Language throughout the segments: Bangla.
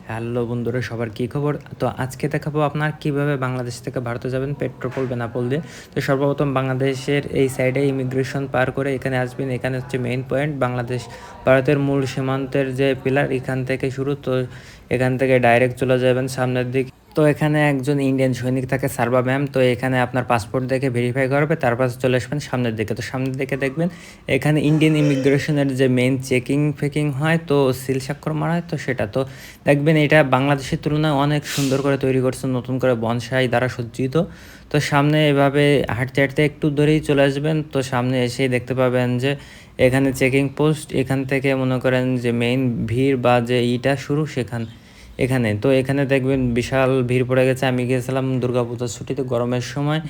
হ্যালো বন্ধুরা, সবার কী খবর? তো আজকে দেখাবো আপনার কিভাবে বাংলাদেশ থেকে ভারতে যাবেন পেট্রোপোল বেনাপোল দিয়ে। তো সর্বপ্রথম বাংলাদেশের এই সাইডে ইমিগ্রেশন পার করে এখানে আসবেন। এখানে হচ্ছে মেইন পয়েন্ট, বাংলাদেশ ভারতের মূল সীমান্তের যে পিলার, এখান থেকে শুরু। তো এখান থেকে ডাইরেক্ট চলে যাবেন সামনের দিকে। তো এখানে একজন ইন্ডিয়ান সৈনিক থাকে, সার্বা ম্যাম। তো এখানে আপনার পাসপোর্ট দেখে ভেরিফাই করবে, তারপর চলে আসবেন সামনের দিকে। তো সামনের দিকে দেখবেন এখানে ইন্ডিয়ান ইমিগ্রেশনের যে মেইন চেকিং ফেকিং হয়, তো সিল স্বাক্ষর মারা হয়, তো সেটা তো দেখবেন এটা বাংলাদেশের তুলনায় অনেক সুন্দর করে তৈরি করছে, নতুন করে বনসাই দ্বারা সজ্জিত। তো সামনে এভাবে হাঁটতে হাঁটতে একটু দূরেই চলে আসবেন। তো সামনে এসেই দেখতে পাবেন যে এখানে চেকিং পোস্ট। এখান থেকে মনে করেন যে মেইন ভিড় বা যে ইটা শুরু এখানে। তো এখানে দেখবেন বিশাল ভিড় পড়ে গেছে। আমি গিয়েছিলাম দুর্গাপূজার ছুটিতে গরমের সময়।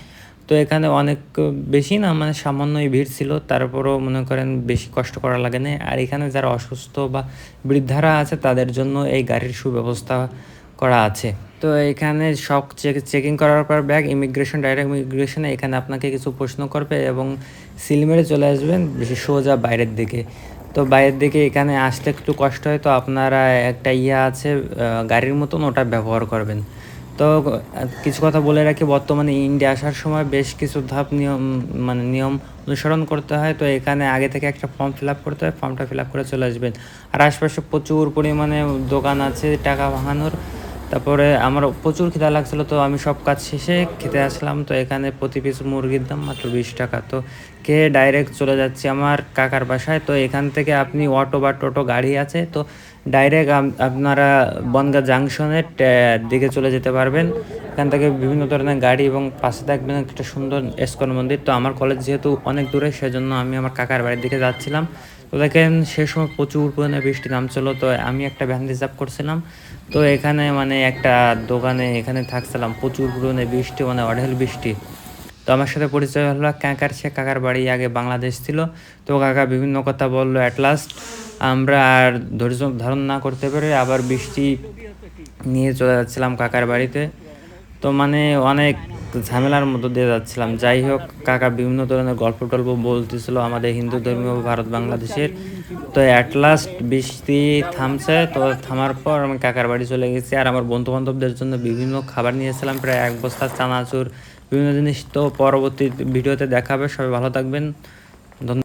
তো এখানে অনেক বেশি না, মানে সামান্যই ভিড় ছিল, তারপরেও মনে করেন বেশি কষ্ট করা লাগে না। আর এখানে যারা অসুস্থ বা বৃদ্ধারা আছে তাদের জন্য এই গাড়ির সুব্যবস্থা করা আছে। তো এখানে সব চেকিং করার পর ব্যাগ ইমিগ্রেশন, ডাইরেক্ট ইমিগ্রেশনে এখানে আপনাকে কিছু প্রশ্ন করবে এবং সিল মেরে চলে আসবেন সোজা বাইরের দিকে। তো বাইরের দিকে এখানে আসতে একটু কষ্ট হয়, তো আপনারা একটা আছে গাড়ির মতন, ওটা ব্যবহার করবেন। তো কিছু কথা বলে রাখি, বর্তমানে ইন্ডিয়া আসার সময় বেশ কিছু নিয়ম অনুসরণ করতে হয়। তো এখানে আগে থেকে একটা ফর্ম ফিল আপ করতে হয়, ফর্মটা ফিল আপ করে চলে আসবেন। আর আশপাশে প্রচুর পরিমাণে দোকান আছে টাকা ভাঙানোর। তারপরে আমার প্রচুর খিদা লাগছিলো, তো আমি সব কাজ শেষে খেতে আসলাম। তো এখানে প্রতি পিস মুরগির দাম মাত্র 20 টাকা। তো খেয়ে ডাইরেক্ট চলে যাচ্ছি আমার কাকার বাসায়। তো এখান থেকে আপনি অটো বা টোটো গাড়ি আছে, তো ডাইরেক্ট আপনারা বনগাঁ জাংশনের দিকে চলে যেতে পারবেন। এখান থেকে বিভিন্ন ধরনের গাড়ি এবং পাশে থাকবেন একটা সুন্দর ইস্কন মন্দির। তো আমার কলেজ যেহেতু অনেক দূরে, সেজন্য আমি আমার কাকার বাড়ির দিকে যাচ্ছিলাম। তো দেখেন সে সময় প্রচুর পরিমাণে বৃষ্টি নামছিল। তো আমি একটা ভ্যান রিজার্ভ করছিলাম। তো এখানে মানে একটা দোকানে এখানে থাকছিলাম, প্রচুর পরিমাণে বৃষ্টি, মানে অঢেল বৃষ্টি। তো আমার সাথে পরিচয় হলো কাকার। সে কাকার বাড়ি আগে বাংলাদেশ ছিল। তো কাকা বিভিন্ন কথা বললো। অ্যাট লাস্ট আমরা আর ধৈর্য ধারণ না করতে পেরে আবার বৃষ্টি নিয়ে চলে যাচ্ছিলাম কাকার বাড়িতে। তো মানে অনেক ঝামেলার মধ্য দিয়ে যাচ্ছিলাম। যাই হোক, কাকা বিভিন্ন ধরনের গল্প টল্প বলতেছিল আমাদের হিন্দু ধর্মীয় ভারত বাংলাদেশের। তো অ্যাট লাস্ট বৃষ্টি থামছে। তো থামার পর আমি কাকার বাড়ি চলে গেছি। আর আমার বন্ধু বান্ধবদের জন্য বিভিন্ন খাবার নিয়েছিলাম, প্রায় 1 বস্তা চানাচুর, বিভিন্ন জিনিস। তো পরবর্তী ভিডিওতে দেখাবে। সবাই ভালো থাকবেন। ধন্যবাদ।